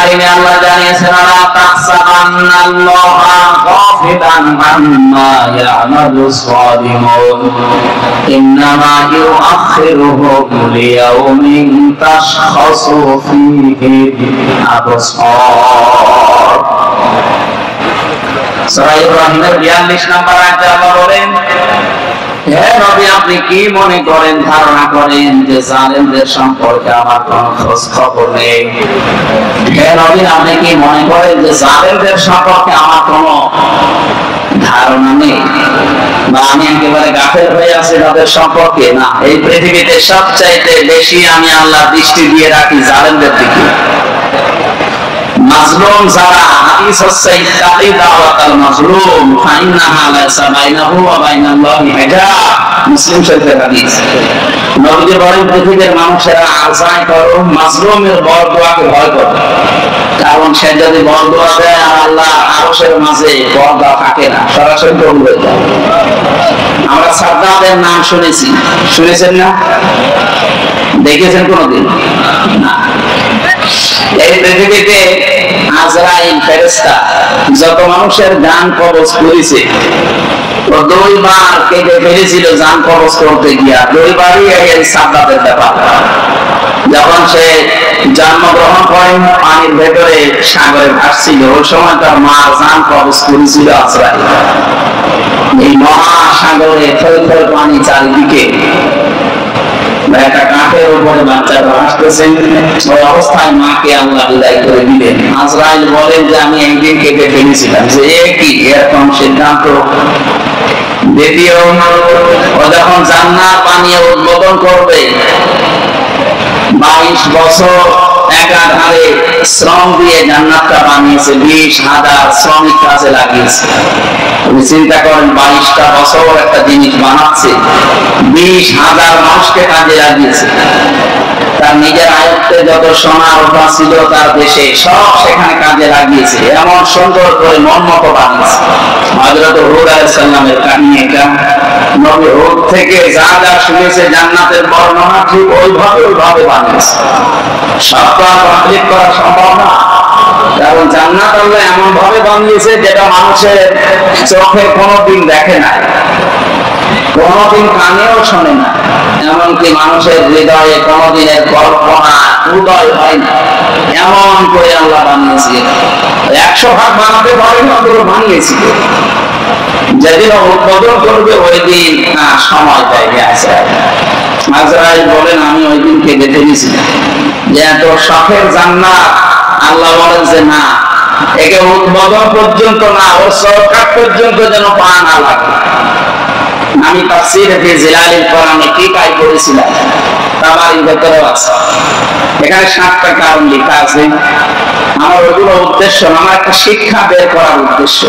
কারিমে আল্লাহ জানিয়েছেন লা তাহসাবান্নাল্লাহা গাফিলান আম্মা ইয়া'মালুস সালিমুন ইন্নামা ইউআখিরুহুম লিয়াউমিন তাশখাসু ফীহি আবসার। সূরা ইব্রাহিমের 42 নম্বর আয়াতে আল্লাহ বলেন, হে নবী আপনি কি মনে করেন, ধারণা করেন যে জালেমদের সম্পর্কে আমার কোনো খোঁজ খবর নেই? হে নবী আপনি কি মনে করেন যে জালেমদের সম্পর্কে আমার কোনো ধারণা নেই, বা আমি একেবারে গাফেল হয়ে আছি তাদের সম্পর্কে? না, এই পৃথিবীতে সবচাইতে বেশি আমি আল্লাহর দৃষ্টি দিয়ে রাখি জালেমদের দিকে। মাজলুম যারা, হাদিস হচ্ছে ইত্তাকি দাওয়াতাল মাজলুম ফাইন্নাহা লাইসা বাইনাহু ওয়া বাইনাল্লাহি হিজাব। মুসলিম শরীফের হাদিস। নবীজি বলেন পৃথিবীর মানুষেরা আযায় করো মাজলুমের বরদোয়াকে ভয় করো, কারণ সে যদি বরদোয়া দেয় আর আল্লাহ আরশের মাঝে পর্দা থাকে না, সরাসরি কবুল হয়ে যায়। আমরা সাদ্দাতের নাম শুনেছি, শুনেছেন না? দেখেছেন কোনদিন? না। এই পৃথিবীতে আজরাইল ফেরেশতা যত মানুষের জান কবজ করেছে, ও দুইবার কেটে ফেলেছিল জান কবজ করতে গিয়া, দুইবারই এই সাদ্দাতের ব্যাপার। যখন সে জন্মগ্রহণ করেন পানির ভেতরে সাগরে ভাসছিল, ওই সময় তার মা জান কবজ করেছিল আজরাইল। এই মহাসাগরে থই থই পানি চারিদিকে, একটা কাঠের উপরে বাচ্চাটা আসতেছেন, ওই অবস্থায় মাকে আল্লাহ বিদায় করে দিলেন। আজরাইল বলেন যে আমি একদিন কেটে ফেলেছিলাম, যে কি এরকম সিদ্ধান্ত? দ্বিতীয়, ও যখন জান্নাত পানিয়ে উদ্বোধন করবে, 22 বছর একাধারে শ্রম দিয়ে জান্নাতটা বানিয়েছে, 20,000 শ্রমিক কাজে লাগিয়েছে। আপনি চিন্তা করেন 22টা বছর একটা জিনিস বানাচ্ছে, 20,000 মানুষকে কাজে লাগিয়েছে। তার নিজের আয়ত্তে যত সোনা রূপা ছিল তার দেশে সব সেখানে কাজে লাগিয়েছে, এমন সুন্দর করে মন মতো বানিয়েছে। হযরত হুদ আলাইহিস সালামের কাহিনী এটা। নবী হুদ থেকে যা যা শুনেছে জান্নাতের বর্ণনা ঠিক ওইভাবে বানিয়েছে। সব তো আর কমপ্লিট করা সম্ভব না, কারণ জান্নাত আল্লাহ এমন ভাবে বানিয়েছে যেটা মানুষের চোখে কোনোদিন দেখে না, কোনোদিন কানেও শোনে না, এমনকি মানুষের হৃদয়ে কোনোদিনের কল্পনা উদয় হয় না, এমন করে আল্লাহ বানিয়েছে। 100 ভাগ বানাতে পারেন, অন্তত বানিয়েছিল। যেদিন উদ্বোধন করবে ওই দিন সময় দেয়নি আজরাইল। আজরাইল বলেন আমি ওই দিন কেটে ফেলেছিলাম যে এত শখের জান্নাত, আল্লাহ বলেন যে না, একে উদ্বোধন পর্যন্ত না, ওর সরকার পর্যন্ত যেন পা না লাগে। আমি তাফসীরে ফি জিলালিল কোরআনে কি কাজ করেছিলাম, তাবারির ভেতরে আছে, এখানে 7টা কারণ লেখা আছে। আমার ওগুলো উদ্দেশ্য না, আমার একটা শিক্ষা বের করার উদ্দেশ্য।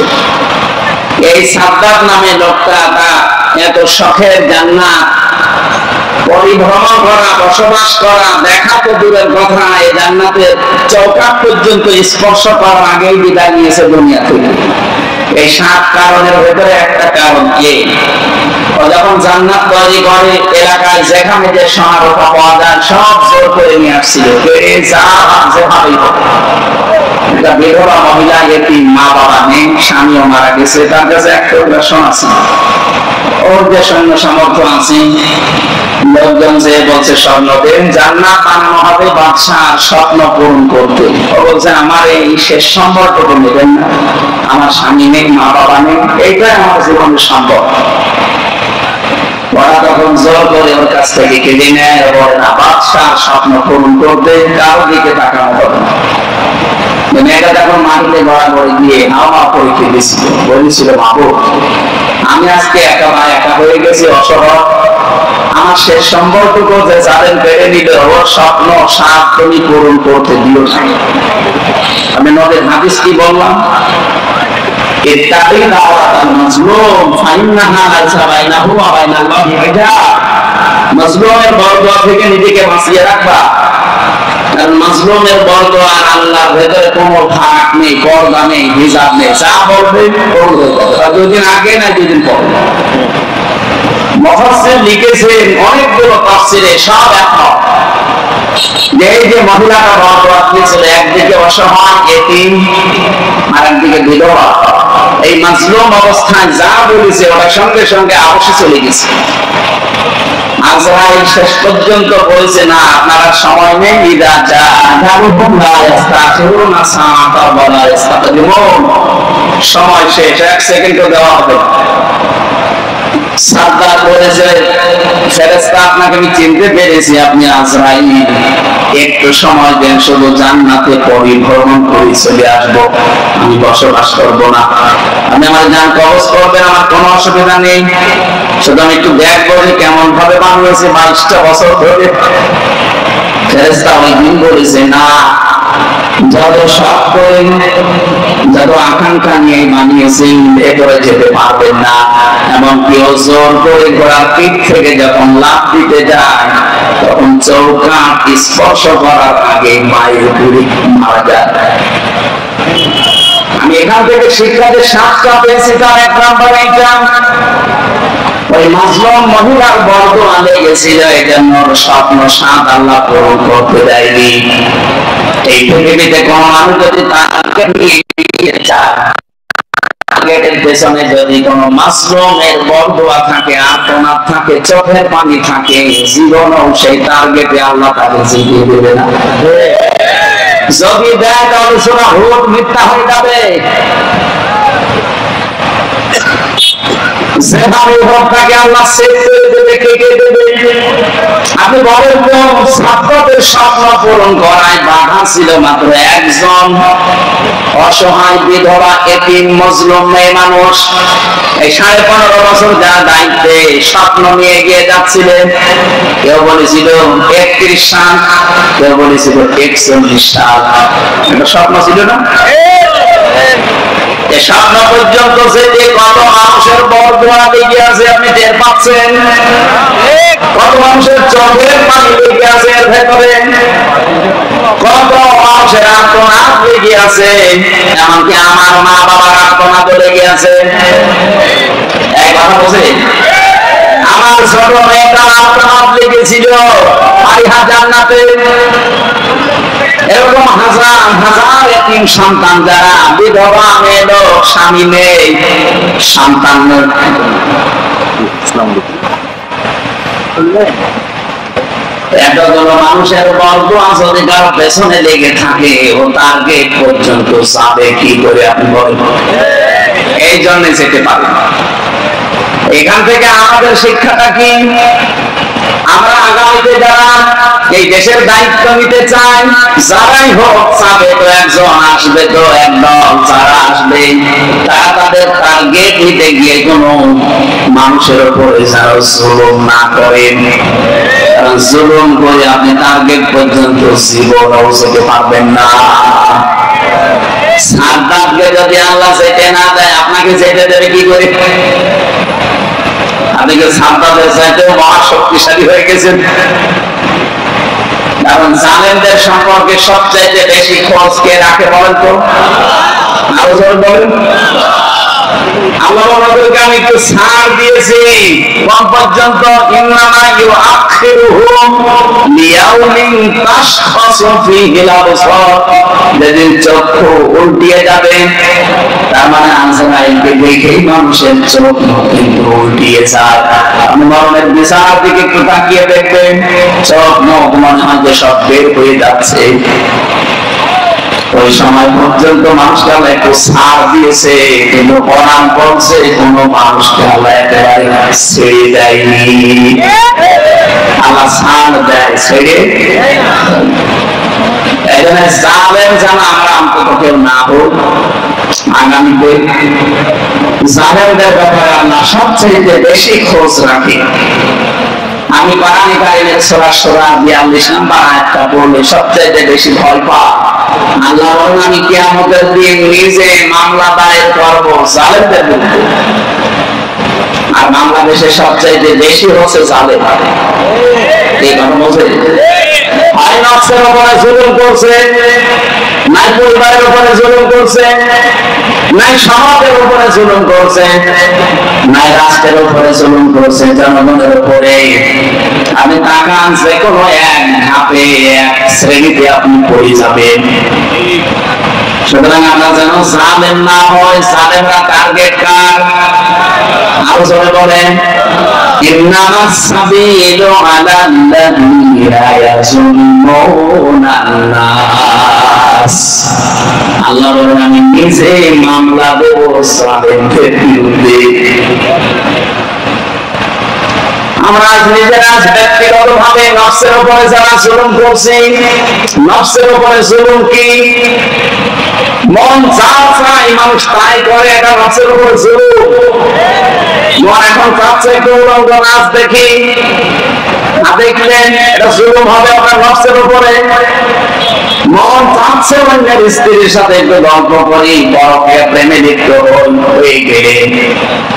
এই সাদ্দাত নামে লোকটা এত শখের জান্নাত পরিভ্রমণ করা, বসবাস করা, দেখা তো দূরের কথা, এই জান্নাতের চৌকাঠ পর্যন্ত স্পর্শ করার আগেই বিদায় নিয়েছে দুনিয়া থেকে। এই 7 কারণের ভেতরে একটা কারণ কি, ও যখন জান্নাত তৈরি করে এলাকায় যেখানে যে সোনা রূপা পাওয়া যায় সব জোর করে নিয়ে আসছিল, যেভাবেই হোক। একটা বিধবা মহিলা, এটি মা বাবা নেই, স্বামীও মারা গেছে, তার কাছে একটা সোনা ছিল। ওর যে সৈন্য সামর্থ্য আছে, লোকজন যে বলছে স্বর্ণ দেন, জান্নাত বানানো হবে বাদশার স্বপ্ন পূরণ করতে। ও বলছে আমার এই শেষ সম্পর্কটা নেবেন না, আমার স্বামী নেই, মা বাবা নেই, এইটাই আমার জীবনের সম্পদ। ওরা তখন জোর করে ওর কাছ থেকে কেড়ে নেয়, বলে না বাদশার স্বপ্ন পূরণ করতে কারো দিকে তাকানো হবে না। মেয়েটা যখন মাটিতে গড়াগড়ি দিয়ে হাওয়া পরীক্ষা দিয়েছিল, বলেছিল বাবু আমি আজকে একা হয়ে গেছি, অসহায়, আমার শেষ সম্পর্ক যে জালেম কেড়ে নিল, ওর স্বপ্ন সাপ তুমি পূরণ করতে দিও না। আমি নবীর হাদিস কি বললাম, ইত্তাকি দাওয়াতাল মাজলুম ফাইন্নাহা লাইসা বাইনাহু ওয়া বাইনাল্লাহি হিজাব। মাজলুমের বরদোয়া থেকে নিজেকে বাঁচিয়ে রাখবা, কারণ মাজলুমের বরদোয়া আর আল্লাহর ভেতরে কোনো ফাঁক নেই, পর্দা নেই, হিজাব নেই, যা বলবে বলবে, দুদিন আগে না দুদিন পরে। মুফাসসির লিখেছেন অনেকগুলো তাফসীরে সব একমত যে এই যে মহিলাটা বরকত পেয়েছিল, একদিকে অসহায় এতিম আর একদিকে বিধবা, এই মাজলুম অবস্থায় যা বলেছে ওটা সঙ্গে সঙ্গে আবশ্যে চলে গেছে। আজরাইল শেষ পর্যন্ত বলছে না আপনারা সময় নেই, ইদা যা আজালুহুম লা ইস্তাখিরুনা সাআতা ওয়া লা ইস্তাকদিমুন, সময় শেষ, 1 সেকেন্ডও দেওয়া হবে। সাদ্দাত বলেছে ফেরেশতা আপনাকে আমি চিনতে পেরেছি, আপনি আজরাইল, একটু সময় দেন, শুধু জান্নাতে পরিভ্রমণ করে চলে আসবো, আমি বসবাস করব না। আপনি আমার জান কবজ করবেন, আমার কোনো অসুবিধা নেই, শুধু আমি একটু দেখবো যে কেমন ভাবে বানিয়েছে 22টা বছর ধরে। ফেরেশতা ওই দিন বলেছে না, যত শখ করে যত আকাঙ্ক্ষা নিয়ে বানিয়েছেন ভেতরে যেতে পারবেন না। এমনকি জোর করে ঘোড়ার পিঠ থেকে যখন লাফ দিতে যায় তখন চৌকাঠ স্পর্শ করার আগে মায়ের পুরি মারা যায়। আমি এখান থেকে শিক্ষাতে 7টা পেয়েছি, তার 1 নাম্বার এইটা, ওই মাজলুম মহিলার বরদোয়া লেগেছিল, এই জন্য স্বপ্ন 7 আল্লাহ পূরণ করতে দেয়নি। এই পৃথিবীতে কোন মানুষ যদি তাকে নিয়ে যায়, টার্গেটের পেছনে যদি কোন মাজলুমের বরদোয়া থাকে, আর্তনাদ থাকে, চোখের পানি থাকে, জীবনও সেই টার্গেটে আল্লাহ তাকে জিতিয়ে দেবে না। যদি দেয় তাহলে সোনা ভোট মিথ্যা হয়ে যাবে। যেভাবে হোক তাকে আল্লাহ সেভ করে দেবে, কেটে দেবে। আপনি বলেন তো, ছাত্রদের স্বপ্ন পূরণ করায় বাধা ছিল মাত্র একজন, অসহায় বিধবা এতিম মজলুম মেয়ে মানুষ। এই 15.5 বছর যার দায়িত্বে স্বপ্ন নিয়ে গিয়ে যাচ্ছিলেন, কেউ বলেছিল 31 সাল, কেউ বলেছিল 41 সাল, এটা স্বপ্ন ছিল না? স্বপ্ন পর্যন্ত যেতে কত মানুষের বরদোয়া লেগে আছে আপনি টের পাচ্ছেন? কত মানুষের চোখের পানি লেগে আছে এর ভেতরে, কত মানুষের আর্তনাদ লেগে আছে, এমনকি আমার মা বাবার আর্তনাদ লেগে আছে। এই কথা বুঝে আমার ছোট মেয়েটা আর্তনাদ লেগেছিল আলিহা জান্নাতে। এরকম হাজার হাজার এতিম সন্তান যারা বিধবা মেয়ে লোক, স্বামী নেই, সন্তান এতগুলো মানুষের বরদোয়া যদি কারো পেছনে লেগে থাকে, ও টার্গেট পর্যন্ত যাবে কি করে আপনি বলেন? এই জন্য যেতে পারে। এখান থেকে আমাদের শিক্ষাটা কি? আমরা আগামীতে যারা এই দেশের দায়িত্ব নিতে চাই, যারাই হোক, যাবে তো একজন, আসবে তো একদল, যারা আসবে তারা তাদের টার্গেট নিতে গিয়ে কোনো মানুষের উপরে যেন জুলুম না করেন। কারণ জুলুম করে আপনি টার্গেট পর্যন্ত জীবনও যেতে পারবেন না। সাদ্দাতকে যদি আল্লাহ যেতে না দেয়, আপনাকে যেতে দেবে কি করে? আপনি কি সাদ্দাতের চাইতেও মহা শক্তিশালী হয়ে গেছেন? কারণ জালেমদের সম্পর্কে সবচাইতে বেশি খোঁজ কে রাখে বলেন তো? আরো জোরে বলেন। আল্লাহ আমাদেরকে আমি একটু ছাড় দিয়েছি, কোন পর্যন্ত? ইন্নামা ইউআখিরুহুম লিয়াউমিন তাশখাসু ফীহিল আবসার, যেদিন চক্ষু উল্টিয়ে যাবে, তার মানে আজরাইলকে দেখেই মানুষের চোখ কিন্তু উল্টিয়ে যায়। আপনি মরণের বিচারের দিকে একটু তাকিয়ে দেখবেন, চোখ মুখ মনে হয় যে সব বের হয়ে যাচ্ছে। ওই সময় পর্যন্ত মানুষকে আল্লাহ একটু ছাড় দিয়েছে, কিন্তু কোরআন বলছে কোন মানুষকে আল্লাহ একেবারে ছেড়ে দেয়নি। আল্লাহ ছাড় দেয়, ছেড়ে। এই জন্য জালেম যেন আমরা অন্তত কেউ না হোক। আগামীতে জালেমদের ব্যাপারে আল্লাহ সবচেয়ে বেশি খোঁজ রাখে। আমি কোরআন কারীমের সূরা সূরা 42 নম্বর আয়াতটা পড়লে সবচেয়ে বেশি ভয় পাই। আল্লাহ বলেন, আমি কিয়ামতের দিন নিজে মামলা দায়ের করব জালেমদের বিরুদ্ধে। আর বাংলাদেশে সবচেয়ে বেশি হচ্ছে জালেম। এই কথা বলছে, আইন অফিসের উপরে জুলুম করছে, নাই পরিবারের উপরে জুলুম করছে, নাই সমাজের উপরে জুলুম করছে, নাই রাষ্ট্রের উপরে জুলুম করছে, জনগণের উপরে। আমি তাকান যে কোনো এক ধাপে এক শ্রেণীতে আপনি পড়ে যাবেন। সুতরাং আমরা যেন জালেম না হয়। জালেমরা টার্গেট কার? আরো জোরে বলেন, ইন্নামাস সাবিলু আলাল্লাযীনা ইয়াযুল্মুনান নাস। আল্লাহ বলেন আমি নিজে মামলা দেব জালেমদের বিরুদ্ধে। আমরা নিজেরা ব্যক্তিগতভাবে নফসের উপরে যারা জুলুম করছি, নফসের উপরে জুলুম কি? মন যা চায় মানুষ তাই করে, এটা নফসের উপরে জুলুম। মন এখন চাচ্ছে একটু উলঙ্গ নাচ দেখি, না দেখলেন এটা জুলুম হবে আপনার নফসের উপরে। মন চাচ্ছে অন্যের স্ত্রীর সাথে একটু গল্প করি, বরফে প্রেমে লিপ্ত হয়ে গেলে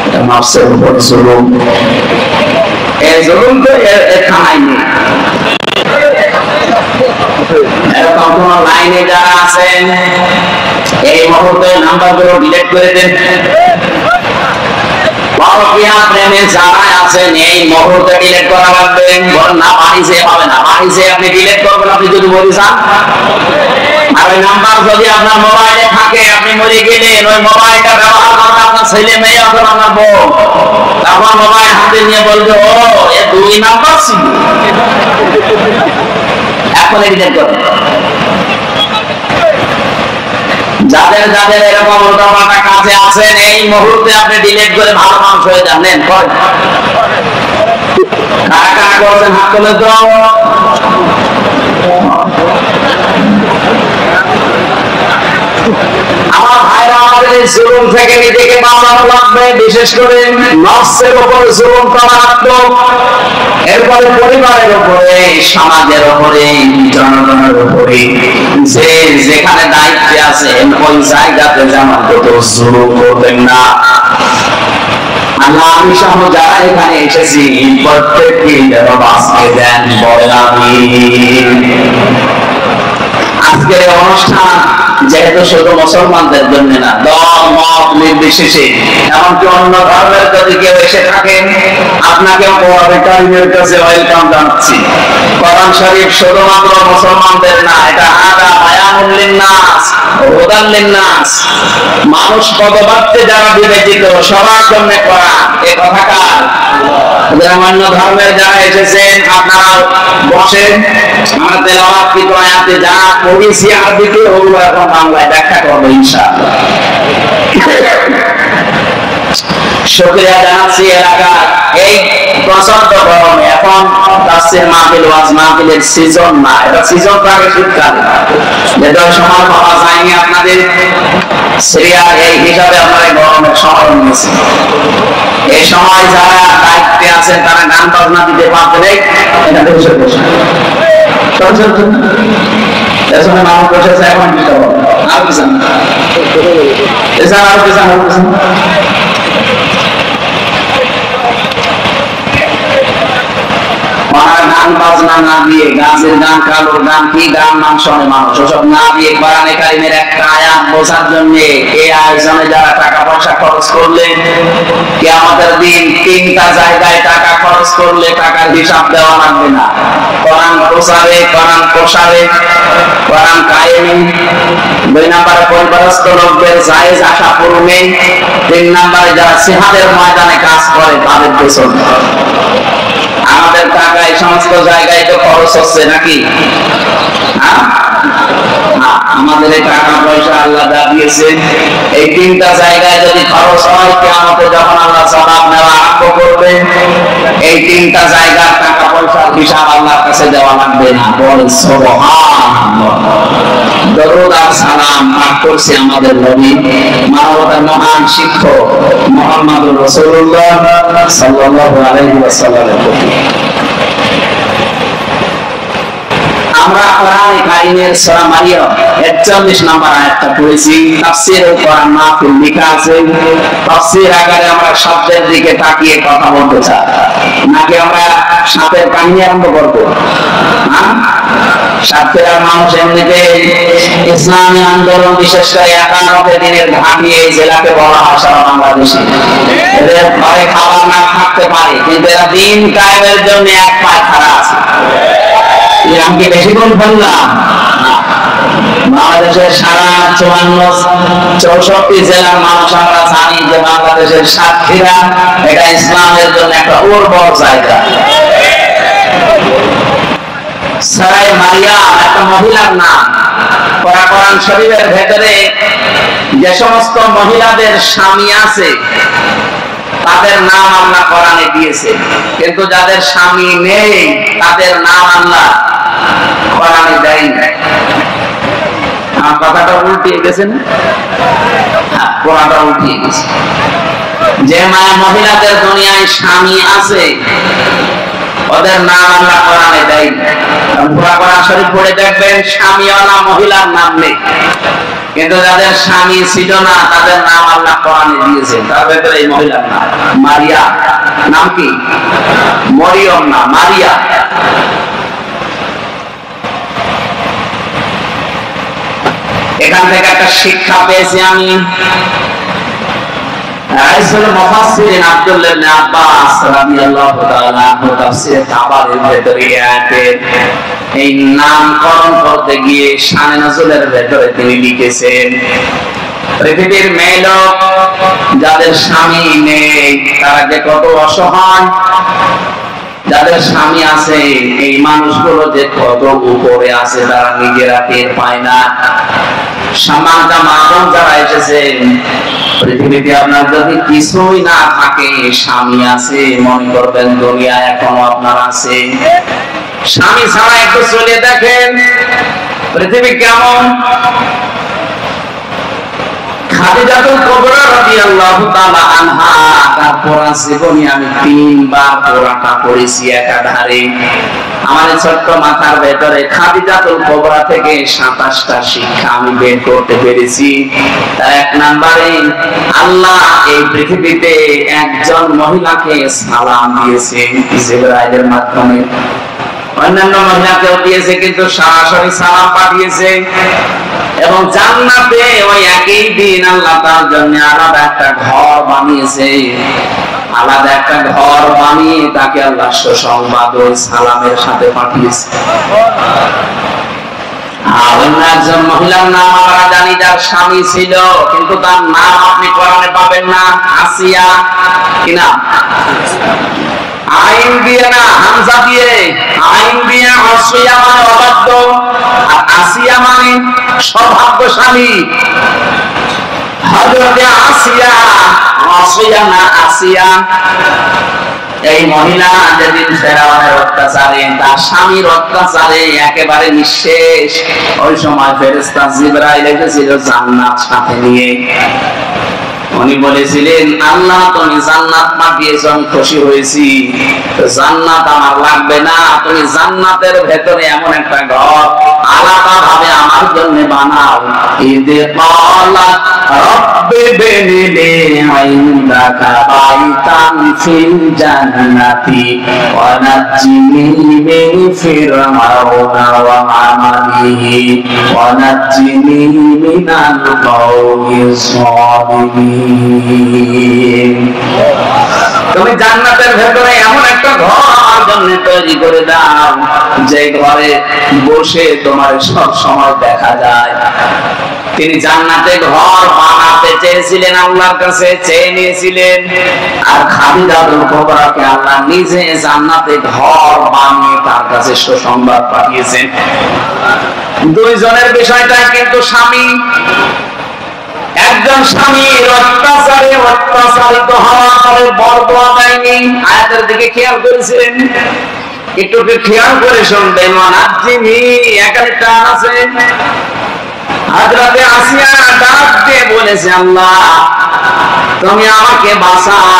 এটা নফসের উপরে জুলুম। এই জুলুম তো এখানে নেই। এরকম কোন লাইনে যারা আছেন এই মুহূর্তে নাম্বারগুলো ডিলিট করে দেন। পরকীয়া প্রেমে যারা আছেন এই মুহূর্তে ডিলিট করা লাগবে। বলেন না বাড়ি যেয়ে হবে না, বাড়ি যেয়ে আপনি ডিলিট করবেন আপনি যদি মরে যান। আর ওই নাম্বার যদি আপনার মোবাইলে থাকে, আপনি মরে গেলেন, ওই মোবাইলটা ব্যবহার করবে আপনার ছেলে মেয়ে অথবা আপনার বউ, তখন মোবাইল হাতে নিয়ে বলবে ও এ 2 নাম্বার ছিল, এখন ডিলিট করবেন। যাদের যাদের এরকম উল্টাপাল্টা কাজে আছেন এই মুহূর্তে আপনি ডিলিট করে ভালো মানুষ হয়ে যান। নেন কারা কারা করছেন হাত তুলে তো। আমার ভাইরা আমাদের এই জুলুম থেকে নিজেকে বাঁচানো লাগবে। বিশেষ করে নফসের উপরে জুলুম করা লাগতো, এরপরে পরিবারের উপরে, সমাজের উপরে, জনগণের উপরে। যে যেখানে দায়িত্বে আছেন ওই জায়গাতে যেন কত জুলুম করবেন না। আল্লাহ আমি সহ যারা এখানে এসেছি প্রত্যেককে যেন বাঁচতে দেন, বলেন আমিন। আজকের অনুষ্ঠান যেহেতু শুধু মুসলমানদের জন্য না, দল মত নির্বিশেষে, এমনকি অন্য ধর্মের যদি কেউ এসে থাকেন আপনাকেও কাছে ওয়েলকাম জানাচ্ছি। কোরআন শরীফ শুধুমাত্র মুসলমানদের না, এটা হাদা বায়ানুল লিন্নাস হুদাল লিন্নাস, মানুষ পদবাক্যে যারা বিবেচিত সবার জন্য কোরআন। এই কথাকার অন্য ধর্মের যারা এসেছেন আপনারা বসেন, আমরা তেলাওয়াত কি আয়াতে যা পড়েছি আরবিতে ওগুলো এখন বাংলায় ব্যাখ্যা করবো ইনশাআল্লাহ। শুকরিয়া জানাচ্ছি এলাকার এই প্রচন্ড গরমে এখন তাফসীর মাহফিল ওয়াজ মাহফিলের সিজন না, এটা সিজন তো আগে শীতকাল, যেটা সময় পাওয়া যায়নি আপনাদের সিরিয়ার এই হিসাবে আমরা গরমের সময় নিয়েছি। এই সময় যারা দায়িত্বে আছেন তারা গান বাজনা দিতে পারবে, এটা বসে বসে এজন্য নাম বসেছে এখন দিতে হবে। আর কিছু না, এছাড়া আর কিছু না। গান বাজনা না দিয়ে, গাছের গান, কালোর গান, কি গান নাম শোনে মানুষ, ওসব না দিয়ে কোরআনে কারিমের একটা আয়াত বোঝার জন্য এই আয়োজনে যারা টাকা পয়সা খরচ করলেন, কিয়ামতের দিন 3টা জায়গায় টাকা খরচ করলে টাকার হিসাব দেওয়া লাগবে না। কোরআন প্রচারে, কোরআন প্রসারে, কোরআন কায়েমে, 2 নম্বরে পরিবারস্থ লোকদের জায়েজ আশা পূরণে, 3 নম্বরে যারা জিহাদের ময়দানে কাজ করে তাদের পেছনে। আমাদের টাকা এই সমস্ত জায়গায় তো খরচ হচ্ছে নাকি? আমাদের এই টাকা পয়সা আল্লাহ যা দিয়েছেন এই 3টা জায়গায় যদি খরচ হয়, কিয়ামতে যখন আল্লাহ সওয়াব নেওয়া আরম্ভ করবে, এই 3টা জায়গার টাকা পয়সার হিসাব আল্লাহর কাছে দেওয়া লাগবে না। বল সুবহানাল্লাহ। দরুদ আর সালাম পাঠ করছি আমাদের নবী, মানবতার মহান শিক্ষক মুহাম্মদুর রাসূলুল্লাহ সাল্লাল্লাহু আলাইহি ওয়াসাল্লামের প্রতি। আমরা কোরআনে কারিমের সূরা মারিয়াম 41 নম্বর আয়াতটা পড়েছি। তাফসীরে কোরআন মাহফিল লেখা আছে, তাফসীর আকারে আমরা শব্দের দিকে তাকিয়ে কথা বলতে চাই, নাকি আমরা সাপের কাহিনী আরম্ভ করব? সাতক্ষীরার মানুষ এমনিতে ইসলামী আন্দোলন বিশেষ করে 91 দিনের ঘাঁটি এই জেলাকে বলা হয় সারা বাংলাদেশে। এদের ঘরে খাবার না থাকতে পারে, কিন্তু এরা দিন কায়েমের জন্য এক পায়ে খাড়া আছে। আমি কি বেশি গুণ বললাম? বাংলাদেশের সারা 64 জেলার মানুষ আমরা জানি যে বাংলাদেশের সাতক্ষীরা এটা ইসলামের জন্য একটা উর্বর জায়গা। সারাই মারিয়াম একটা মহিলার নাম। কোরআন শরীফের ভেতরে যে সমস্ত মহিলাদের স্বামী আছে তাদের নাম আল্লাহ কোরআনে দিয়েছে, কিন্তু যাদের স্বামী নেই তাদের নাম আল্লাহ কোরআনে দেয়নি। আমার কথাটা উল্টিয়ে গেছে না? কোরআনটা উল্টিয়ে গেছে। যে মহিলাদের দুনিয়ায় স্বামী আছে ওদের নাম আল্লাহ কোরআনে দেয়নি। কোরআন শরীফ পড়ে দেখবেন স্বামীওয়ালা মহিলার নাম নেই, কিন্তু যাদের স্বামী ছিল না তাদের নাম আল্লাহ কোরআনে দিয়েছে। তার ভেতরে এই মহিলার নাম মারিয়া। নাম কি? মরিয়ম না, মারিয়া। এখান থেকে একটা শিক্ষা পেয়েছি আমি। মুফাসসিরিন আব্দুল্লাহ ইবনে আব্বাস রাদিয়াল্লাহু তাআলা আনহু তাফসীরে তাবারির ভেতরে এই নামকরণ করতে গিয়ে শানে নজুলের ভেতরে তিনি লিখেছেন, পৃথিবীর মেয়ে লোক যাদের স্বামী নেই তারা যে কত অসহায়, যাদের স্বামী আছে এই মানুষগুলো যে কত উপরে আছে তারা নিজেরা টের পায় না। সম্মানিত মাগন যারা এসেছেন, পৃথিবীতে আপনার যদি কিছুই না থাকে, স্বামী আছে, মনে করবেন দুনিয়া এখনো আপনার আছে। স্বামী ছাড়া একটু চলে দেখেন পৃথিবী কেমন। খাদিজাতুল কুবরা রাদিয়াল্লাহু তাআলা আনহা তার পড়া জীবনে আমি 3 বার পড়াটা পড়েছি একাধারে। আমার ছোট্ট মাথার ভেতরে খাদিজাতুল কুবরা থেকে 27টা শিক্ষা আমি বের করতে পেরেছি। তার 1 নম্বরে আল্লাহ এই পৃথিবীতে একজন মহিলাকে সালাম দিয়েছেন জিবরাইলের মাধ্যমে। অন্যান্য মহিলাকেও দিয়েছে, কিন্তু সরাসরি সালাম পাঠিয়েছে। এবং জান্নাতে ওই একই দিন আল্লাহ তার জন্য আলাদা একটা ঘর বানিয়েছে। আলাদা একটা ঘর বানিয়ে তাকে আল্লাহ সুসংবাদ ওই সালামের সাথে পাঠিয়েছে। আর অন্য একজন মহিলার নাম আমরা জানি, যার স্বামী ছিল, কিন্তু তার নাম আপনি কোরআনে পাবেন না। আসিয়া। কি নাম? আইন দিয়ে না, হামজা দিয়ে। আইন দিয়ে আসিয়া মানে অবাধ্য, আর আসিয়া মানে সৌভাগ্যশালী। হযরতে আসিয়া, আসিয়া না আসিয়া। এই মহিলা যেদিন ফেরাউনের অত্যাচারে, তার স্বামীর অত্যাচারে একেবারে নিঃশেষ, ওই সময় ফেরেশতা জিবরাইল এসেছিল জান্নাত সাথে নিয়ে। উনি বলেছিলেন, আল্লাহ তুমি জান্নাত পাঠিয়েছ, আমি খুশি হয়েছি, জান্নাত আমার লাগবে না, তুমি জান্নাতের ভেতরে এমন একটা ঘর আলাদা ভাবে আমার জন্য বানাও। ইদে ক্বালাত রব্বি বিনি ইনদাকা বাইতান ফিল জান্নাতি ওয়া নাজ্জিনি মিন ফিরআউনা ওয়া আমালিহি ওয়া নাজ্জিনি মিনাল কওমিজ সালিহিন। তুমি জান্নাতের ভেতরে এমন একটা ঘর আমার জন্য তৈরি করে দাও, যে ঘরে বসে তোমার সব সময় দেখা যায়। তিনি জান্নাতে ঘর বানাতে চেয়েছিলেন, আল্লাহর কাছে চেয়ে নিয়েছিলেন। আর খাদিজাতুল কুবরাকে আল্লাহ নিজে জান্নাতে ঘর বানিয়ে তার কাছে সুসংবাদ পাঠিয়েছেন। দুইজনের বিষয়টাই কিন্তু স্বামী। একজন স্বামীর অত্যাচারে অত্যাচারিত হওয়ার পরে বরদোয়া দেয়নি। আয়াতের দিকে খেয়াল করেছিলেন? একটু খেয়াল করে শুনবেন। ওয়ানাজ্জিনি, এখানে টান আছে। হযরতে আসিয়া ডাক দিয়ে বলেছে, আল্লাহ তুমি আমাকে বাঁচাও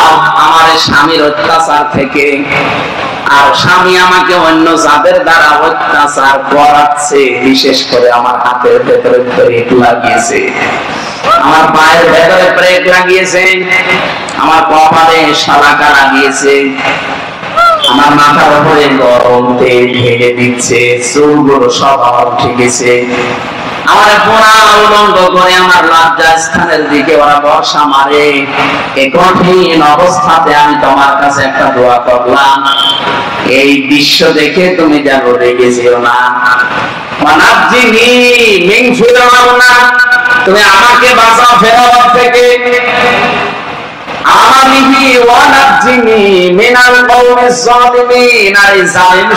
আমার স্বামীর অত্যাচার থেকে। আর স্বামী আমাকে অন্য যাদের দ্বারা অত্যাচার করাচ্ছে, বিশেষ করে আমার হাতের ভেতরে ব্রেক লাগিয়েছে, আমার পায়ের ভেতরে ব্রেক লাগিয়েছে, আমার কপালে শালাকা লাগিয়েছে, আমার মাথার উপরে গরম তেল ঢেলে দিচ্ছে, চুলগুলো সব আমার উঠে গেছে, আমার পোড়া উলঙ্গ করে আমার লজ্জা স্থানের দিকে ওরা বর্ষা মারে। এই কঠিন অবস্থাতে আমি তোমার কাছে একটা দোয়া করলাম, এই দৃশ্য দেখে তুমি যেন রেগে যেও না। তুমি আমাকে বাঁচাও ফেরাওয়ার থেকে,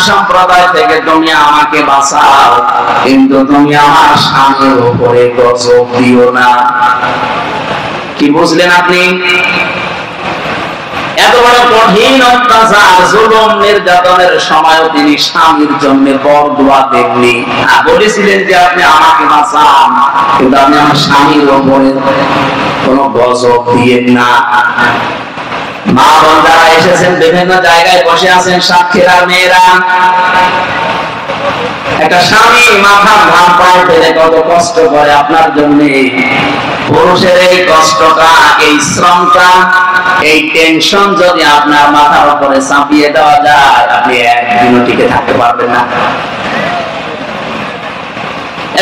সম্প্রদায় থেকে তুমি আমাকে বাঁচাও, কিন্তু তুমি আমার স্বামীর উপরে গজব দিও না। কি বুঝলেন আপনি? এত বড় কঠিন অত্যাচার জুলুম নির্যাতনের সময়ও তিনি স্বামীর জন্য বরদোয়া দেননি। বলেছিলেন যে আপনি আমাকে বাঁচান, কিন্তু আপনি আমার স্বামীর উপরে কোনো গজব দিয়েন না। মা বোন যারা এসেছেন, বিভিন্ন জায়গায় বসে আছেন সাক্ষীরা, মেয়েরা, একটা স্বামী মাথা ঘাম পায়ে ফেলে কত কষ্ট করে আপনার জন্য। পুরুষের এই কষ্টটা, এই শ্রমটা, এই টেনশন যদি আপনার মাথার উপরে চাপিয়ে দেওয়া যায়, আপনি একদিনও টিকে থাকতে পারবেন না।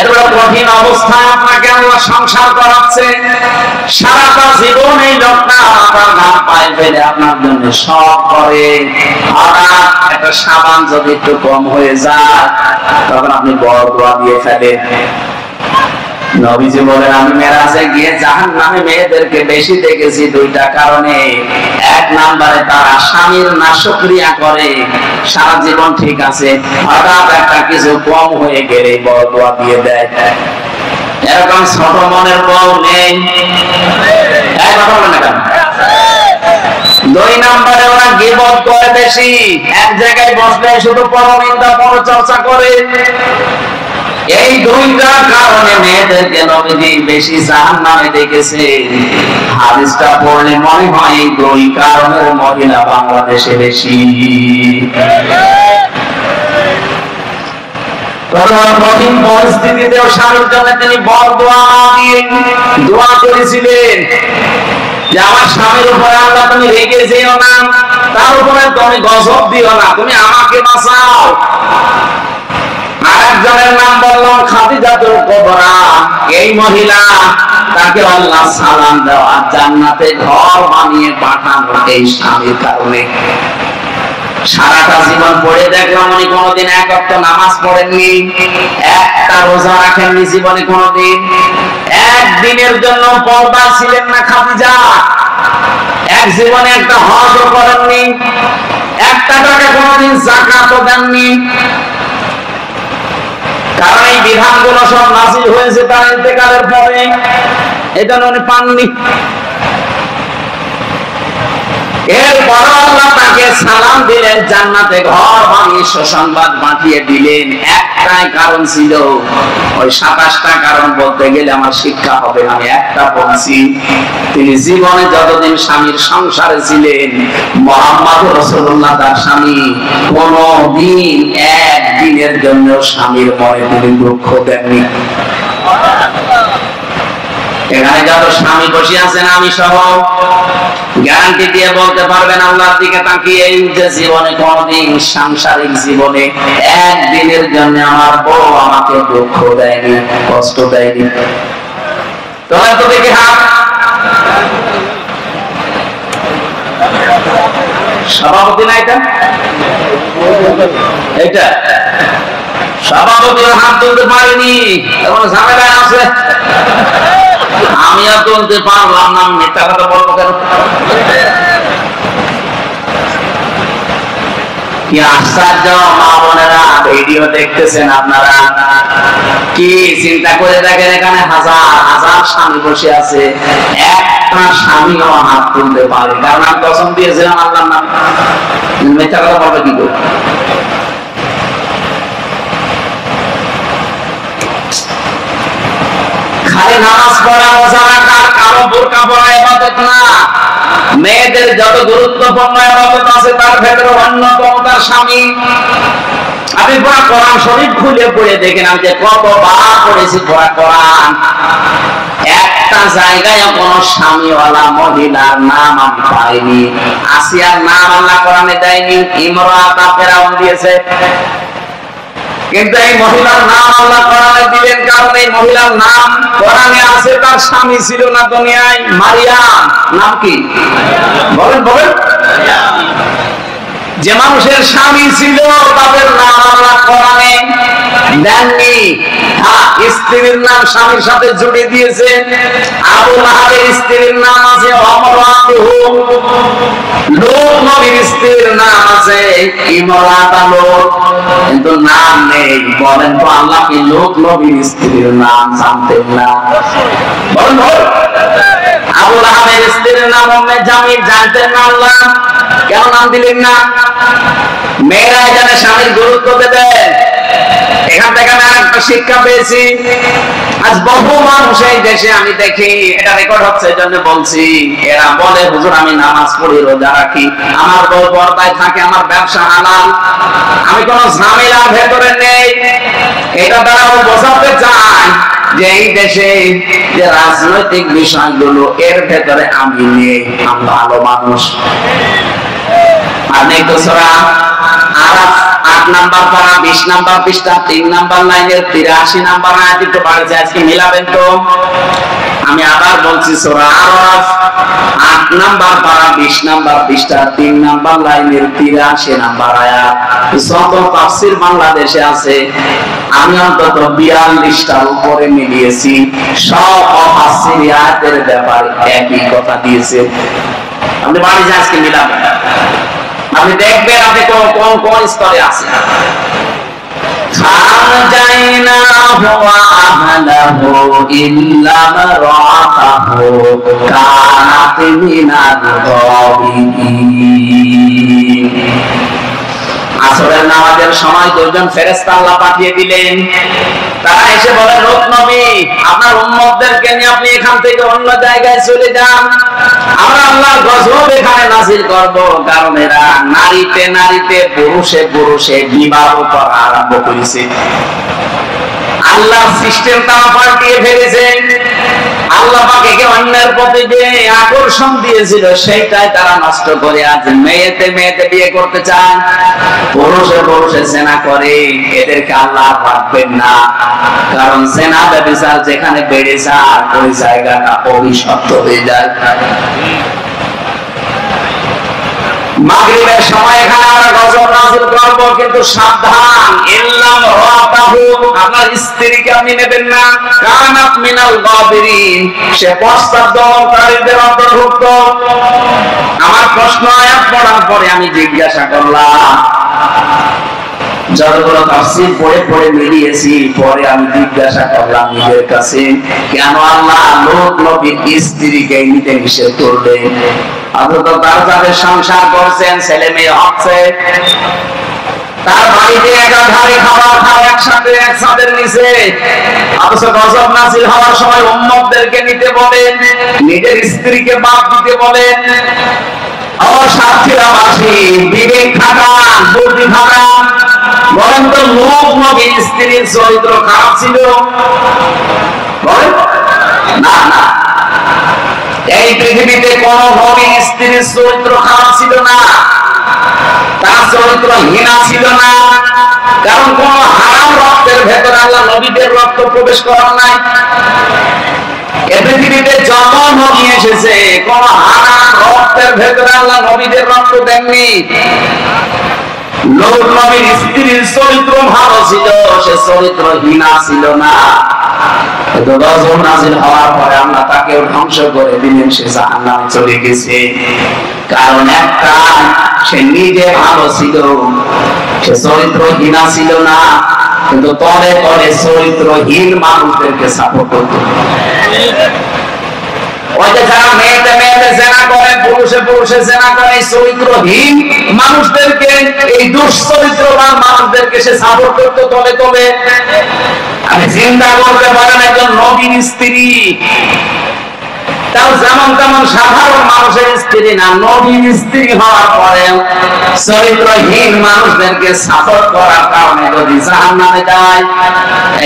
এত বড় কঠিন অবস্থায় আপনাকে আল্লাহ সংসার করাচ্ছে, সারাটা জীবন এই লোকটা আপনার ঘাম পায়ে ফেলে আপনার জন্য সব করে। হঠাৎ একটা সাবান যদি একটু কম হয়ে যায়, তখন আপনি বড় দোয়া দিয়ে ফেলেন। নবীজি বলেন, আমি মেরাজে গিয়ে জাহান্নামে মেয়েদেরকে বেশি দেখেছি দুইটা কারণে। এক নম্বরে তারা স্বামীর নাশকরিয়া করে, সারা জীবন ঠিক আছে, হঠাৎ একটা কিছু কম হয়ে গেলে বড় দোয়া দিয়ে দেয়। এরকম ছোট মনের বউ নেই। দুই নম্বরে ওরা গীবত করে বেশি, এক জায়গায় বসলে শুধু পরনিন্দা পরচর্চা করে। এই দুইটা কারণে মেয়েদেরকে নবীজি বেশি জাহান্নামে দেখেছে। হাদিসটা পড়লে মনে হয় এই দুই কারণের মহিলা বাংলাদেশে বেশি। কঠিন পরিস্থিতিতেও স্বামীর জন্য তিনি বরদোয়া দিয়ে দোয়া করেছিলেন যে আমার স্বামীর উপরে আল্লাহ তুমি রেগে যেও না, তার উপরে তুমি গজব দিও না, তুমি আমাকে বাঁচাও। আরেকজনের নাম বললাম খাদিজাতুল কুবরা। এই মহিলা, তাকে আল্লাহ সালাম দেওয়া, জান্নাতে ঘর বানিয়ে পাঠানো এই স্বামীর কারণে। সারাটা জীবন পড়ে দেখলাম উনি কোনোদিন এক ওয়াক্ত নামাজ পড়েননি, একটা রোজা রাখেননি জীবনে কোনোদিন, একদিনের জন্য পর্দা ছিলেন না খাদিজা, এক জীবনে একটা হজও করেননি, একটা টাকা কোনোদিন যাকাতও দেননি। কারণ এই বিধানগুলো সব নাযিল হয়েছে তার ইন্তেকালের পরে, এটা উনি পাননি। এরপর আল্লাহ তাকে সালাম দিলেন, জান্নাতে ঘর বানিয়ে সুসংবাদ পাঠিয়ে দিলেন। একটাই কারণ ছিল, ওই 27টা কারণ বলতে গেলে আমার শিক্ষা হবে, আমি একটা বলছি। তিনি জীবনে যতদিন স্বামীর সংসারে ছিলেন, মুহাম্মদ রাসূলুল্লাহ তার স্বামী, কোনদিন একদিনের জন্য স্বামীর মনে তিনি দুঃখ দেননি। এখানে যত স্বামী বসে আছেন, আমি সহ গ্যারান্টি দিয়ে বলতে পারবেন আল্লাহর দিকে তাকিয়ে, যে জীবনে কোনদিন সাংসারিক জীবনে একদিনের জন্য আমার বউ আমাকে দুঃখ দেয়নি, কষ্ট দেয়নি। তোমার তো দেখি হাত, সভাপতি না এটা, এটা সভাপতিও হাত তুলতে পারেনি, এখন ঝামেলায় আছে। আমিও তুলতে পারলাম না, মিথ্যা কথা বলবো কেন? কি আশ্চর্য মা বোনেরা, ভিডিও দেখতেছেন আপনারা, কি চিন্তা করে দেখেন, এখানে হাজার হাজার স্বামী বসে আছে, একটা স্বামীও হাত তুলতে পারে। কারণ আমি কসম দিয়েছিলাম আল্লাহর নামে, মিথ্যা কথা বলবে কি করে? খালি নামাজ পড়া, রোজা রাখা, কারো বোরকা পরা ইবাদত না। মেয়েদের যত গুরুত্বপূর্ণ ইবাদত আছে তার ভেতরে অন্যতম তার স্বামী। আপনি পুরা কোরআন শরীফ খুলে পড়ে দেখেন, আমি যে কতবার পড়েছি পুরা কোরআন, একটা জায়গায় কোন স্বামীওয়ালা মহিলার নাম আমি পাইনি। আসিয়ার নাম আল্লাহ কোরআনে দেয়নি, ইমরাতা ফেরাউন দিয়েছে। কিন্তু এই মহিলার নাম আল্লাহ কোরআনে দিলেন, কারণ এই মহিলার নাম কোরআনে আছে, তার স্বামী ছিল না দুনিয়ায়। মারিয়াম নাম কি বলেন বলেন? যে মানুষের স্বামী ছিল তাদের নাম আল্লাহ কোরআনে দেননি। স্ত্রীর নাম স্বামীর সাথে জুড়ে দিয়েছে। আবু লাহাবের স্ত্রীর নাম আছে আমরাতুহু, লূত নবীর স্ত্রীর নাম আছে ইমরাতা লূত, কিন্তু নাম নেই। বলেন তো আল্লাহ কি লূত নবীর স্ত্রীর নাম জানতেন না? বলেন বলেন। আবু লাহাবের স্ত্রীর নাম উম্মে জামিল, জানতেন না আল্লাহ? কেন নাম দিলেন না? মেয়েরা জানে স্বামীর গুরুত্ব দেবে। এখান থেকে আমি একটা শিক্ষা পেয়েছি। আজ বহু মানুষ এই দেশে আমি দেখি, এটা রেকর্ড হচ্ছে এই জন্য বলছি, এরা বলে হুজুর আমি নামাজ পড়ি, রোজা রাখি, আমার বউ পর্দায় থাকে, আমার ব্যবসা হালাল, আমি কোনো ঝামেলার ভেতরে নেই। এটা দ্বারা ও বোঝাতে চায় যে এই দেশে যে রাজনৈতিক বিষয়গুলো এর ভেতরে আমি নেই, আমি ভালো মানুষ। আপনি তো সূরা আরাফ 8 নাম্বার পারা 20 নাম্বার পৃষ্ঠা 3 নাম্বার লাইনের 83 নাম্বার আয়াত একটু পড়েছে, আজকে মিলাবেন তো? আমি আবার বলছি, সূরা আরাফ 8 নাম্বার পারা 20 নাম্বার পৃষ্ঠা 3 নাম্বার লাইনের 83 নাম্বার আয়াত। যত তাফসীর বাংলাদেশে আছে আমি অন্তত 42টার উপরে মিলিয়েছি, সব তাফসীর আয়াতের ব্যাপারে একই কথা দিয়েছে। আপনি বাড়ি যান আজকে মিলাবেন, আপনি দেখবেন আপনি কোন কোন কোন স্তরে আছে। খাজাইনাহু ওয়া আহলাহু ইল্লা মারাতাহু কানাত মিনাল গাবিরিন। আসরের নামাজের সময় দুজন ফেরেশতা আল্লাহ পাঠিয়ে দিলেন। তারা এসে বলে, লূত নবী আপনার উম্মতদেরকে নিয়ে আপনি এখান থেকে অন্য জায়গায় চলে যান, আমরা আল্লাহর গজব এখানে নাযিল করব, কারণ এরা নারীতে নারীতে পুরুষে পুরুষে বিবাহ করা আরম্ভ করেছে। আল্লাহ সিস্টেম তারা পাল্টিয়ে ফেলেছে। আল্লাহ পাকে অন্যের প্রতি যে আকর্ষণ দিয়েছিল সেইটাই তারা নষ্ট করে আজ মেয়েতে মেয়েতে বিয়ে করতে চায়, পুরুষে পুরুষে জেনা করে। এদেরকে আল্লাহ রাখবেন না, কারণ জেনা ব্যভিচার যেখানে বেড়ে যায় ওই জায়গাটা অভিশপ্ত হয়ে যায়। মাগরিবের সময় এখানে আমরা গজব নাযিল করব, কিন্তু সাবধান, ইল্লাম রাতাহু আপনার স্ত্রীকে আপনি নেবেন না, কানাত মিনাল গাবিরিন সে পশ্চাৎদমনকারীদের অন্তর্ভুক্ত। আমার প্রশ্ন আয়াত পড়ার পরে আমি জিজ্ঞাসা করলাম, যতগুলো তাফসীর পড়ে পড়ে মিলিয়েছি, পরে আমি জিজ্ঞাসা করলাম নিজের কাছে, কেন আল্লাহ লূত নবীর স্ত্রীকে নিতে নিষেধ করলেন? অথচ তার যাদের সংসার করছেন, ছেলে মেয়ে হচ্ছে, তার বাড়িতে একাধারে খাবার খাওয়া একসাথে এক ছাদের নিচে, অথচ গজব নাযিল হওয়ার সময় উম্মতদেরকে নিতে বলেন, নিজের স্ত্রীকে বাদ দিতে বলেন। অসাক্ষীরাবাসী বিবেক খাটান, বুদ্ধি খাটান, বলেন তো লূত নবীর স্ত্রীর চরিত্র খারাপ ছিল? বলেন না না, এই পৃথিবীতে কোন নবীর স্ত্রীর চরিত্র খারাপ ছিল না, তার চরিত্র হীনা ছিল না, কারণ কোন হারাম রক্তের ভেতরে আল্লাহ নবীদের রক্ত প্রবেশ করার নাই। এই পৃথিবীতে যত নবী এসেছে কোন হারাম রক্তের ভেতরে আল্লাহ নবীদের রক্ত দেননি। লূত নবীর স্ত্রীর চরিত্র ভালো ছিল, সে চরিত্র হীনা ছিল না। কিন্তু গজব নাযিল হওয়ার পরে আল্লাহ তাকে ধ্বংস করে দিলেন, সে জাহান্নামে চলে গেছে। কারণ একটা, সে নিজে ভালো ছিল, সে চরিত্রহীনা ছিল না, কিন্তু তলে তলে চরিত্রহীন মানুষদেরকে সাপোর্ট করত। ওই যে যারা মেয়েতে মেয়েতে জেনা করে, পুরুষে পুরুষে জেনা করে, চরিত্রহীন মানুষদেরকে, এই দুশ্চরিত্রবান মানুষদেরকে সে সাপোর্ট করতো তলে তলে। আমি চিন্তা করতে পারেন, একজন নবীর স্ত্রী তাও যেমন তেমন সাধারণ মানুষের স্ত্রী না, নবীর স্ত্রী হওয়ার পরে চরিত্রহীন মানুষদেরকে সাপোর্ট করার কারণে যদি জাহান্নামে যায়।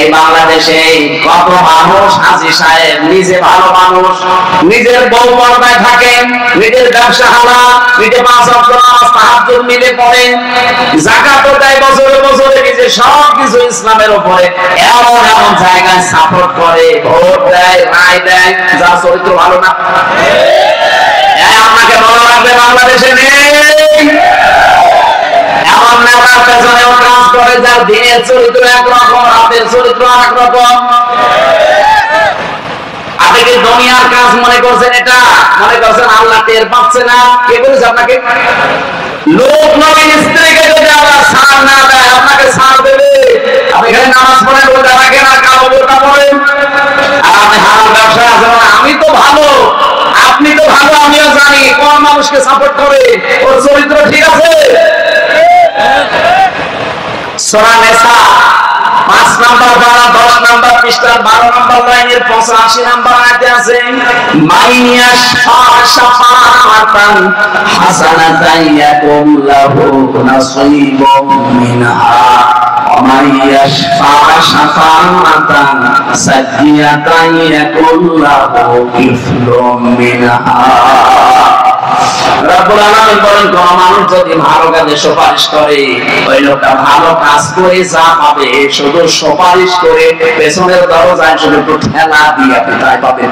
এই বাংলাদেশে কত মানুষ হাজী সাহেব নিজে ভালো মানুষ, নিজের বউ পর্দায় থাকেন, নিজের ব্যবসা হালাল, নিজে 5 ওয়াক্ত নামাজ তাহাজ্জুদ মিলে পড়ে, যাকাত দেয় বছরে বছরে, নিজে সবকিছু ইসলামের উপরে এমন এমন জায়গায় সাপোর্ট করে, ভোট দেয়, রায় দেয়, যার চরিত্র ভালো না। আপনাকে মনে রাখবে বাংলাদেশে নেই এমন নেতার পেছনেও কাজ করে যার দিনের চরিত্র একরকম, রাতের চরিত্র আরেক রকম। আপনি কি দুনিয়ার কাজ মনে করছেন? এটা মনে করছেন আল্লাহ টের পাচ্ছে না? কে বলেছে আপনাকে? লোক নবীর স্ত্রীকে যদি আল্লাহ ছাড় না দেয়, আপনাকে ছাড় দেবে? আপনি এখানে নামাজ পড়েন, রোজা রাখেন, আর কালো বোরকা পড়েন, আর আপনি হারাম ব্যবসায় আছেন। আমি তো ভালো, আপনি তো ভালো, আমিও জানি কোন মানুষকে সাপোর্ট করে, ওর চরিত্র ঠিক আছে। সূরা নিসা 5 নাম্বার পারা 10 নাম্বার পৃষ্ঠার 12 নাম্বার লাইনের 85 নাম্বার আয়াতে আছে, মাইয়াশ শাফাআতান হাসানাতান ইয়াকুম লাহু নাসীবুম মিনহা ওয়া মাইয়াশ শাফাআতান সাইয়্যাতান ইয়াকুম লাহু কিফলুম মিনহা। রব্বুল আলামিন বলেন, কোন মানুষ যদি ভালো কাজে সুপারিশ করে, ওই লোকটা ভালো কাজ করে যা পাবে শুধু সুপারিশ করে পেছনের দরজায় শুধু একটু ঠেলা দিয়ে আপনি তাই পাবেন।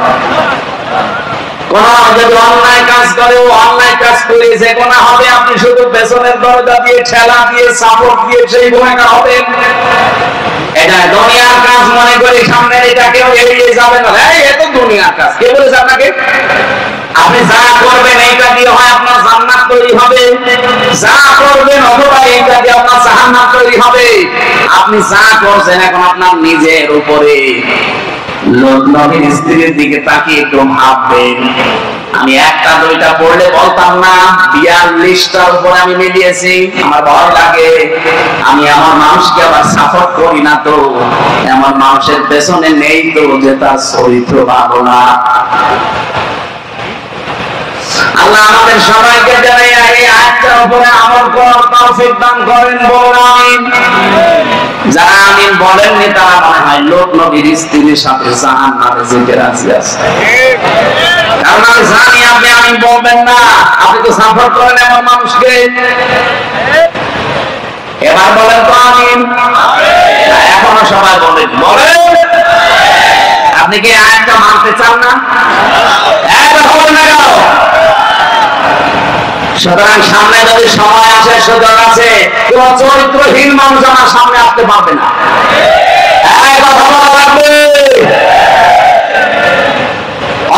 কোন যদি অন্যায় কাজ করে, ও অন্যায় কাজ করে যে গুনাহ হবে, আপনি শুধু পেছনের দরজা দিয়ে ঠেলা দিয়ে সাপোর্ট দিয়ে সেই গুনাহগার হবেন। এটা দুনিয়ার কাজ মনে করে সামনে এটা কেউ এড়িয়ে যাবে না। এই তো দুনিয়ার কাজ, কে বলেছে আপনাকে? আপনি যা করবেন এইটা দিয়ে হয় আপনার জান্নাত তৈরি হবে, যা করবেন অথবা এইটা দিয়ে আপনার জাহান্নাম তৈরি হবে। আপনি যা করছেন এখন আপনার নিজের উপরে। লোক নবীর স্ত্রীর দিকে তাকিয়ে একটু ভাববেন। আমি একটা দুইটা পড়লে বলতাম না, 42টার উপরে আমি মিলিয়েছি। আমার ভয় লাগে, আমি আমার মানুষকে আবার সাপোর্ট করি না তো, এমন মানুষের পেছনে নেই তো যে তার চরিত্র ভালো না। আল্লাহ আমাদের সবাইকে জানাই এই আয়াতটার উপরে আমল করার তৌফিক দান করেন, বলুন আমিন। যারা আমিন বলেননি তারা মনে হয় লোক নবীর স্ত্রীর সাথে জাহান্নামে যেতে রাজি আছে। কারণ আমি জানি আপনি আমিন বলবেন না, আপনি তো সাপোর্ট করেন এমন মানুষকে। এবার বলেন তো আমিন। এখনো সবাই বলেন, বলেন। আপনি কি আয়াতটা মানতে চান না? একবার বলেন না কেন? সুতরাং সামনে যদি সময় আসে, সুযোগ আছে, কোন চরিত্রহীন মানুষ আমার সামনে আসতে পারবে না।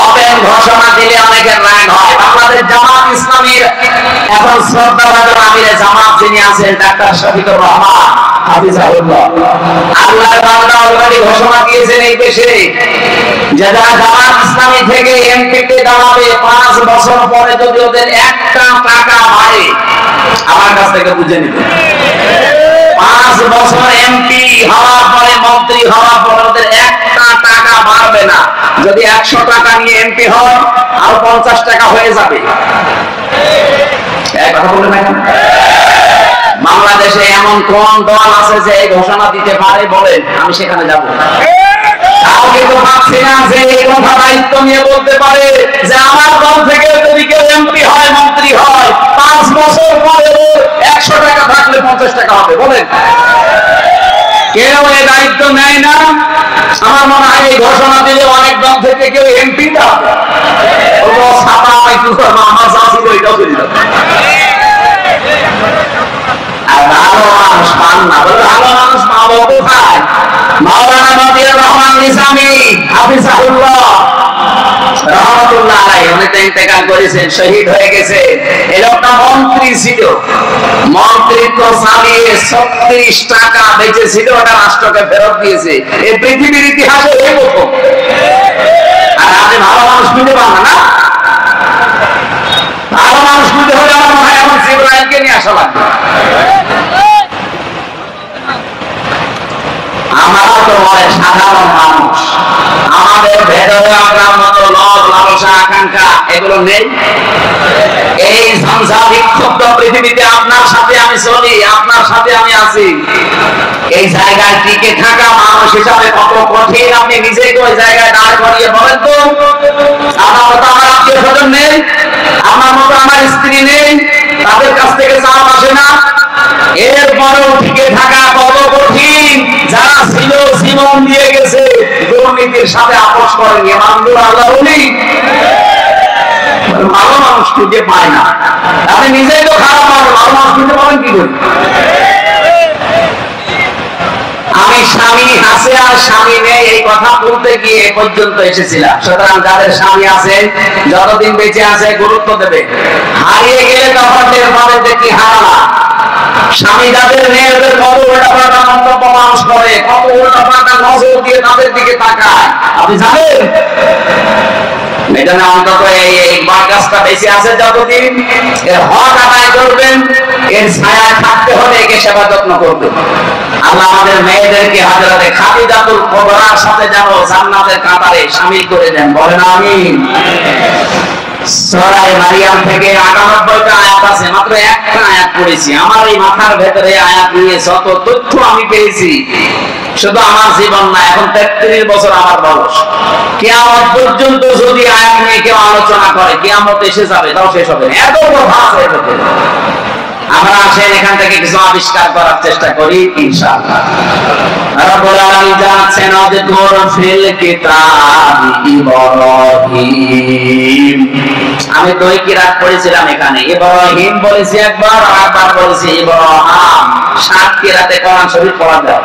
ওপেন ঘোষণা দিলে অনেকের রাগ হয়। বাংলাদেশ জামাত ইসলামীর এখন শ্রদ্ধাভাজন আমিরে জামাত যিনি আছেন ডাক্তার শফিকুর রহমান হাফিজাহুল্লাহ, আল্লাহর বান্দা অলরেডি ঘোষণা দিয়েছেন এই দেশে যে যারা জামাত ইসলামী থেকে এমপিতে দাঁড়াবে 5 বছর পরে যদি ওদের একটা টাকা বাড়ে, আমার কাছ থেকে বুঝে নিবে। 5 বছর এমপি হওয়ার পরে, মন্ত্রী হওয়ার পরে ওদের একটা টাকা বাড়বে না। যদি 100 টাকা নিয়ে এমপি হয়, আর 50 টাকা হয়ে যাবে। কথা বললেন না? বাংলাদেশে এমন কোন দল আছে যে এই ঘোষণা দিতে পারে? বলেন, আমি সেখানে যাব। কাউকে তো ভাবছি না যে এই কথা দায়িত্ব নিয়ে বলতে পারে যে আমার দল থেকে যদি কেউ এমপি হয়, মন্ত্রী হয়, 5 বছর পরে 100 টাকা থাকলে 50 টাকা হবে। বলেন, কেউ এই দায়িত্ব নেয় না। আমার মনে হয় এই ঘোষণা দিলে অনেক দল থেকে কেউ এমপি না হবে। আমার চাষিল এটাও চলে যাবে। আর ভালো মানুষ পান না, ভালো মানুষ পাবো কোথায়? মাওলানা মতিউর রহমান নিজামী হাফিজাহুল্লাহ রহমাতুল্লাহ আলাইহি, উনি তো ইন্তেকাল করেছেন, শহীদ হয়ে গেছে। এই লোকটা মন্ত্রী ছিল, মন্ত্রিত্ব চালিয়ে 36 টাকা বেঁচেছিল, ওটা রাষ্ট্রকে ফেরত দিয়েছে। এই পৃথিবীর ইতিহাসে এই প্রথম। আর আপনি ভালো মানুষ খুঁজে পান না? ভালো মানুষ খুঁজে হলে আমার মনে হয় এখন জিবরাইলকে নিয়ে আসা লাগবে। আমরা তো সাধারণ মানুষ, আমাদের ভেতরে আপনার মতো লোভ লালসা নেই? এই ঝঞ্ঝা বিক্ষুব্ধ পৃথিবীতে আপনার সাথে আমি চলি, আপনার সাথে আমি আছি। এই জায়গায় টিকে থাকা মানুষ হিসাবে কত কঠিন, আপনি নিজেকে ওই জায়গায় দাঁড় করিয়ে বলেন তো। আমার মতো আমার আত্মীয় স্বজন নেই, আমার মতো আমার স্ত্রী নেই, তাদের কাছ থেকে চাপ আসে না, এরপরেও টিকে থাকা কত কঠিন। যারা ছিল জীবন দিয়ে গেছে, দুর্নীতির সাথে আপোষ করেনি, মানুষ আল্লাহ বলি ভালো মানুষ খুঁজে পায় না। আপনি নিজেই তো খারাপ মানুষ, ভালো মানুষ খুঁজে পাবেন কি করে? আমি স্বামী আছে আর স্বামী নেই এই কথা বলতে গিয়ে এ পর্যন্ত এসেছিলাম। সুতরাং যাদের স্বামী আছে যতদিন বেঁচে আছে গুরুত্ব দেবে, হারিয়ে গেলে তখন টের পাবে যে কি হারালা। স্বামী যাদের নেই ওদের কত উল্টাপাল্টা মন্তব্য মানুষ করে, কত উল্টাপাল্টা নজর দিয়ে তাদের দিকে তাকায়, আপনি জানেন? এখানে অন্তত এই বাগাসটা বেশি আছে যতদিন, এর হক আদায় করবেন, এর ছায়ায় থাকতে হলে একে সেবা যত্ন করবেন। আল্লাহ আমাদের মেয়েদেরকে হাজরাতে খাদিজাতুল কুবরার সাথে যেন জান্নাতের কাতারে শামিল করে দেন, বলেন আমিন। সূরা মারিয়াম থেকে ৯৮টা আয়াত আছে, মাত্র একটা আয়াত পড়েছি। আমার এই মাথার ভেতরে আয়াত নিয়ে যত তথ্য আমি পেয়েছি, শুধু আমার জীবন না, এখন ৩৩ বছর আমার বয়স, কিয়ামত পর্যন্ত যদি আয়াত নিয়ে কেউ আলোচনা করে কিয়ামত এসে যাবে, তাও শেষ হবে না, এত কথা আছে এটাতে। আমরা আসেন এখান থেকে কিছু আবিষ্কার করার চেষ্টা করি ইনশাআল্লাহ। রব্বুল আলামিন জানাচ্ছেন আযকুর ফিল কিতাব ইব্রাহিম। আমি দুই কিরাত পড়েছিলাম এখানে, ইব্রাহিম বলেছি একবার আর একবার বলেছি ইব্রাহিম। ৭ কিরাতে কোরআন শরীফ পড়া যায়,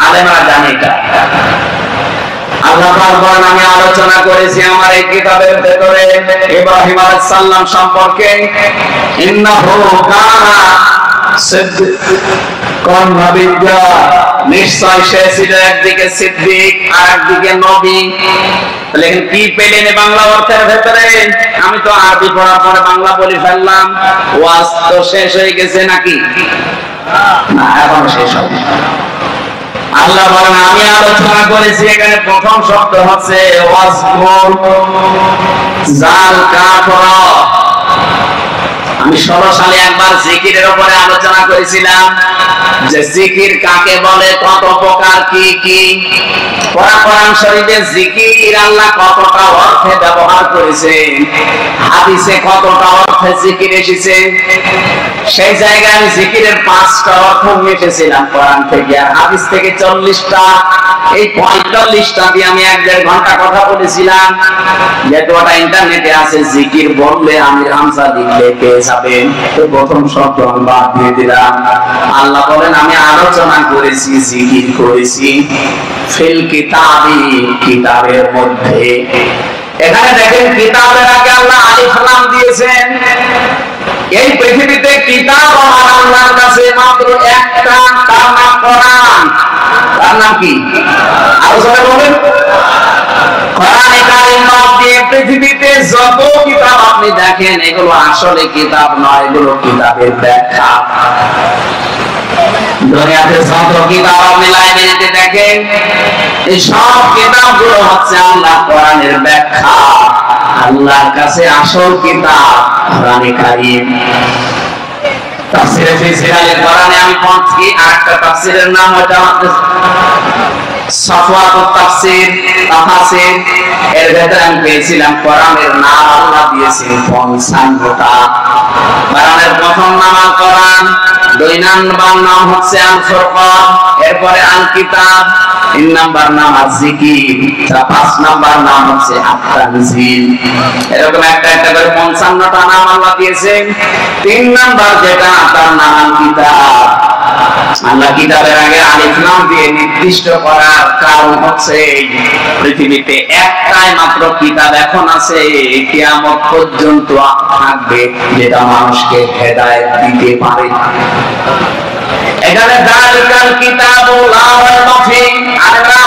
আলেমরা জানে এটা। আল্লাহ পাক বলেন আমি আলোচনা করেছি আমার এই কিতাবের ভেতরে ইব্রাহিম আলাইহিস সালাম সম্পর্কে, ইন্নাহু কানা সিদ্দিকান নাবিয়্যা, নিশ্চয় সে ছিল একদিকে সিদ্দিক আর একদিকে নবী। লেকিন কি পেলেন বাংলা অর্থের ভেতরে? আমি তো আরবি পড়ার পরে বাংলা বলে ফেললাম, ওয়াজ তো শেষ হয়ে গেছে নাকি? না, এখন শেষ হবে। আল্লাহ বলেন আমি আলোচনা করেছি, এখানে প্রথম শব্দ হচ্ছে ওয়াজকুর জাল কাফরা। আমি ১৬ সালে একবার জিকিরের উপরে আলোচনা করেছিলাম যে জিকির কাকে বলে, কত প্রকার, কি কি। কোরআন শরীফে জিকির আল্লাহ কতটা অর্থে ব্যবহার করেছেন, হাদিসে কতটা অর্থে জিকির এসেছে, সেই জায়গায় আমি জিকিরের ৫টা অর্থ মিটেছিলাম কোরআন থেকে, আর হাদিস থেকে ৪০টা। এই ৪৫টা দিয়ে আমি ১-১.৫ ঘন্টা কথা বলেছিলাম। যেহেতু ওটা ইন্টারনেটে আছে, জিকির বললে আমির হামজা লিখলে পেয়ে যাবেন, তো প্রথম শব্দ আমি বাদ দিয়ে দিলাম। আল্লাহ বলেন আমি আলোচনা করেছি, জিকির করেছি ফিল কিতাবি, কিতাবের মধ্যে। এখানে দেখেন কিতাবের আগে আল্লাহ আলিফ লাম দিয়েছেন। এই পৃথিবীতে কিতাব আমার আল্লাহর কাছে মাত্র একটা, তার নাম কোরআন। তার নাম কি? আলোচনা বলেন। কোরআনে কারীম বাদ দিয়ে পৃথিবীতে যত কিতাব আপনি দেখেন, এগুলো আসলে কিতাব নয়, এগুলো কিতাবের ব্যাখ্যা। দুনিয়াতে যত কিতাব আপনি লাইব্রেরিতে দেখেন, এই সব কিতাবগুলো হচ্ছে আল্লাহ কোরআনের ব্যাখ্যা। আল্লাহর কাছে আসল কিতাব কোরআনে কারীম। তাফসীরে ফি জিলালিল কোরআনে আমি পড়ছি, আরেকটা তাফসীরের নাম ওটা সাফওয়াতুত তাফসীর, তাফসীর। এর ভেতরে আমি পেয়েছিলাম কোরআনের নাম আল্লাহ দিয়েছেন ৫৫টা। কোরআনের প্রথম নাম আল কোরআন, ২ নাম্বার নাম হচ্ছে আল ফুরকান, এরপরে আল কিতাব, ৩ নাম্বার নাম আল জিকির, ৫ নাম্বার নাম হচ্ছে আত তানজিল। এরকম একটা একটা করে ৫৫টা নাম আল্লাহ দিয়েছেন। ৩ নাম্বার যেটা, তার নাম আল কিতাব। আল্লাহ কিতাবের আগে আলিফ লাম দিয়ে নির্দিষ্ট করার কারণ হচ্ছে পৃথিবীতে একটাই মাত্র কিতাব এখন আছে, কিয়ামত পর্যন্ত থাকবে, যেটা মানুষকে হেদায়েত দিতে পারে। এখানে যালিকাল কিতাবু লা রাইবা ফীহি, আমরা